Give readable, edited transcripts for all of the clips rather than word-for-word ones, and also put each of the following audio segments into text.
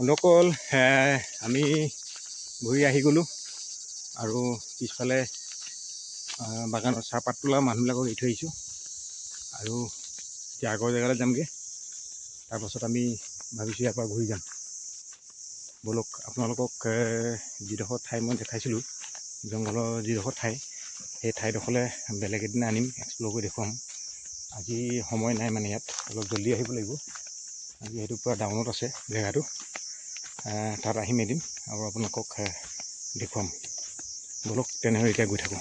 বন্ধুসকল আমি ঘূৰি আহি গ'লোঁ আৰু পিছফালে বাগানত চাহপাত তোলা মানুহবিলাকক এৰি থৈ আহিছোঁ আৰু এতিয়া আগৰ জেগালৈ যামগৈ। তাৰপাছত আমি ভাবিছোঁ ইয়াৰ পৰা ঘূৰি যাম। ব'লক আপোনালোকক যিডোখৰ ঠাই মই দেখাইছিলোঁ, জংঘলৰ যিডোখৰ ঠাই, সেই ঠাইডোখৰলৈ বেলেগ এদিনা আনিম, এক্সপ্ল'ৰ কৰি দেখুৱাম। আজি সময় নাই, মানে ইয়াত অলপ জল্দি আহিব লাগিব। আজি সেইটো পূৰা ডাউনত আছে জেগাটো, তাত আহিম এদিন আৰু আপোনালোকক দেখুৱাম। ব'লক তেনেহ'লে এতিয়া গৈ থাকোঁ।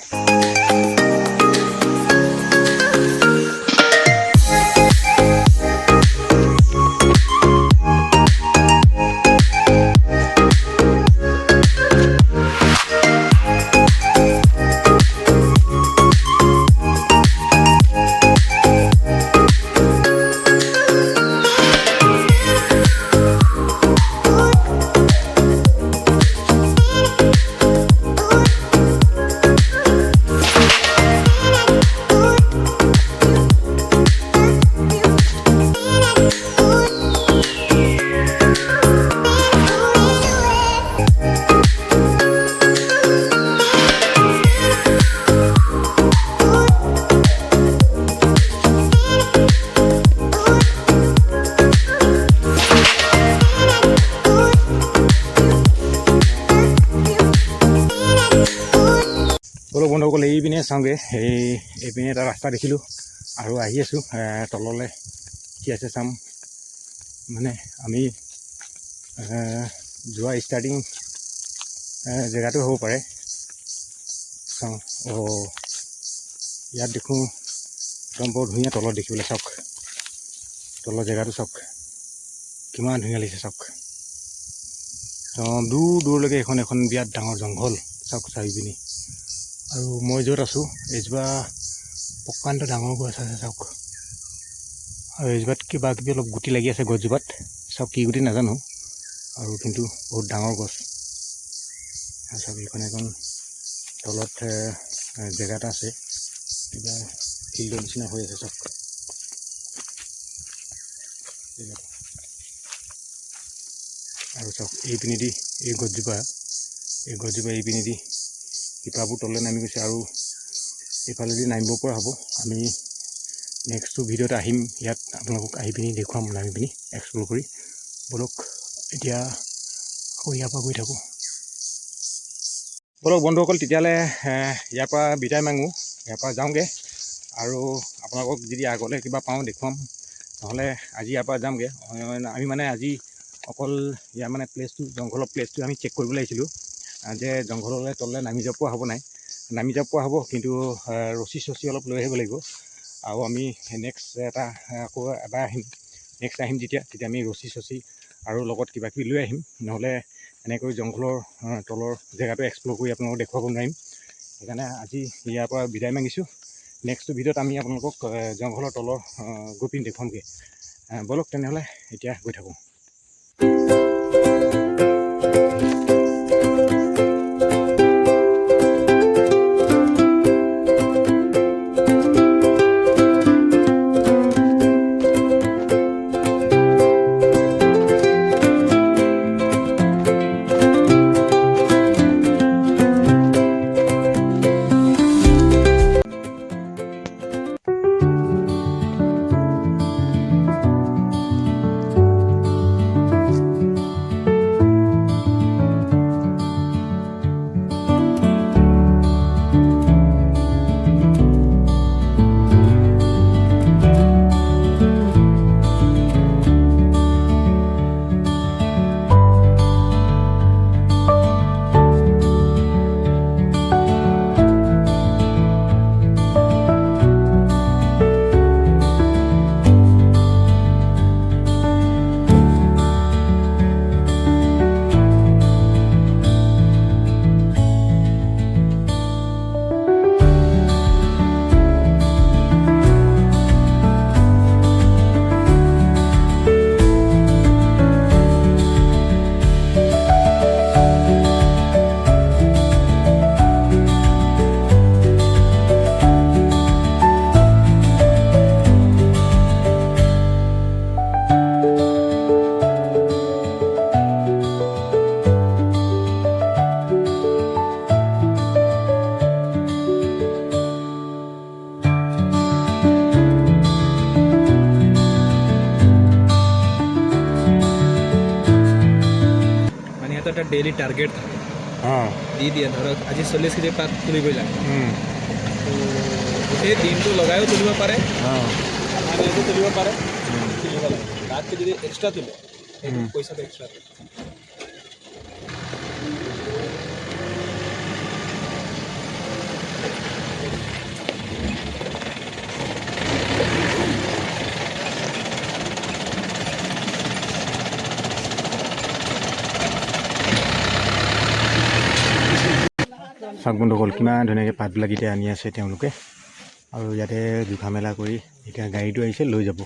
ব'লক বন্ধুসকল, এইপিনে চাওঁগৈ। এইপিনে এটা ৰাস্তা দেখিলোঁ আৰু আহি আছোঁ তললৈ। কি আছে চাম। মানে আমি যোৱা ষ্টাৰ্টিং জেগাটো হ'ব পাৰে। চাওঁ। ইয়াত দেখোঁ একদম বৰ ধুনীয়া তলত দেখিবলৈ। চাওক তলৰ জেগাটো, চাওক কিমান ধুনীয়া লাগিছে। চাওক দূৰ দূৰলৈকে এখন বিৰাট ডাঙৰ জংঘল। চাওক চাৰিপিনি। আৰু মই য'ত আছোঁ এজোপা প্ৰকাণ্ড ডাঙৰ গছ আছে। চাওক, আৰু এজোপাত কিবা কিবি অলপ গুটি লাগি আছে গছজোপাত। চাওক কি গুটি নাজানো, আৰু কিন্তু বহুত ডাঙৰ গছ। চাওক এইখন এখন তলত জেগা এটা আছে, কিবা ফিল্ডৰ নিচিনা হৈ আছে। চাওক আৰু চাওক এইপিনেদি এই গছজোপা এইপিনেদি শিপাবোৰ তললৈ নামি গৈছে আৰু এইফালেদি নামিব পৰা হ'ব। আমি নেক্সটটো ভিডিঅ'ত আহিম, ইয়াত আপোনালোকক আহি পিনি দেখুৱাম, নামি পিনি এক্সপ্ল'ৰ কৰি। ব'লক এতিয়া আকৌ ইয়াৰ পৰা গৈ থাকোঁ। ব'লক বন্ধুসকল, তেতিয়াহ'লে ইয়াৰ পৰা বিদায় মাগোঁ, ইয়াৰ পৰা যাওঁগৈ আৰু আপোনালোকক যদি আগলৈ কিবা পাওঁ দেখুৱাম, নহ'লে আজি ইয়াৰ পৰা যামগৈ। আমি মানে আজি অকল ইয়াৰ মানে প্লেচটো, জংঘলৰ প্লেচটো আমি চেক কৰিবলৈ আহিছিলোঁ, যে জংঘললৈ তললৈ নামি যাব পৰা হ'ব নাই। নামি যাব পৰা হ'ব, কিন্তু ৰছী চছী অলপ লৈ আহিব লাগিব। আৰু আমি নেক্সট আকৌ এবাৰ আহিম, নেক্সট আহিম যেতিয়া, আমি ৰছী চছী আৰু লগত কিবা কিবি লৈ আহিম। নহ'লে এনেকৈ জংঘলৰ তলৰ জেগাটো এক্সপ্ল'ৰ কৰি আপোনালোকক দেখুৱাব নোৱাৰিম। সেইকাৰণে আজি ইয়াৰ পৰা বিদায় মাগিছোঁ। নেক্সট ভিডিঅ'ত আমি আপোনালোকক জংঘলৰ তলৰ গৈ পিনি দেখুৱামগৈ। ব'লক তেনেহ'লে এতিয়া গৈ থাকোঁ। এটা ডেইলি টাৰ্গেট থাকে অঁ দি দিয়ে ধৰক আজি 40 কেজি পাত তুলিবই লাগে তো গোটেই দিনটো লগাইও তুলিব পাৰে অঁ আধা দিনটো তুলিব পাৰে তুলিব লাগে তাতকৈ যদি এক্সট্ৰা তোলে সেইটো পইচাটো এক্সট্ৰা চাওক বন্ধুসকল কিমান ধুনীয়াকৈ পাতবিলাক এতিয়া আনি আছে তেওঁলোকে আৰু ইয়াতে জোখা মেলা কৰি এতিয়া গাড়ীটো আহিছে লৈ যাব